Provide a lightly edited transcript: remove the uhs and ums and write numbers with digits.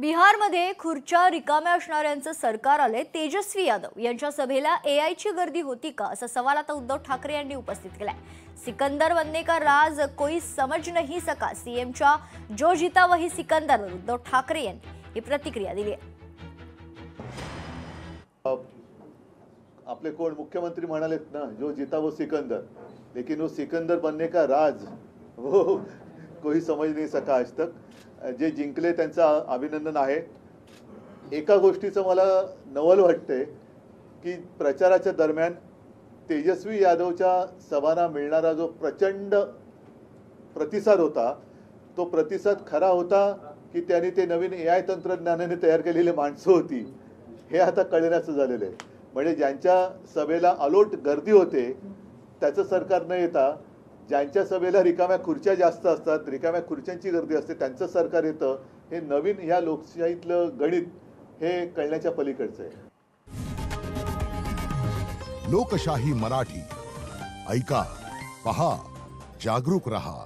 बिहारमध्ये खुर्च्या रिकाम्या असणाऱ्यांचं सरकार आले। तेजस्वी यादव यांच्या सभेला एआयची गर्दी होती का असा सवाल आता उद्धव ठाकरे यांनी उपस्थित केलाय। सिकंदर बनने का राज कोई समझ नहीं सका, सीएमच्या जो जीता वही सिकंदर उद्धव ठाकरे यांनी ही प्रतिक्रिया दिली आहे। आपले कोण मुख्यमंत्री म्हणालेत ना, जो जीता वो सिकंदर, लेकिन वो सिकंदर बनने का राज वो कोई समझ नहीं सका आज तक। जे जिंकले त्यांचं अभिनंदन आहे। एका गोष्टीचं मला नवल वाटते की प्रचाराच्या दरम्यान तेजस्वी यादवच्या सभांना मिळणारा जो प्रचंड प्रतिसाद होता, तो प्रतिसाद खरा होता की त्यांनी ते नवीन एआय तंत्रज्ञानाने तयार केलेली माणसं होती, हे आता कळण्याचं झालेलं आहे। म्हणजे ज्यांच्या सभेला अलोट गर्दी होते त्याचं सरकार न येता ज्यांच्या सभेला रिकाम्या खुर्च्या जास्त असतात, रिकाम्या खुर्च्यांची गर्दी असते, त्यांचं सरकार येतं, हे नवीन ह्या लोकशाहीतलं गणित हे कळण्याच्या पलीकडचं आहे। लोकशाही मराठी ऐका, पहा, जागरूक रहा।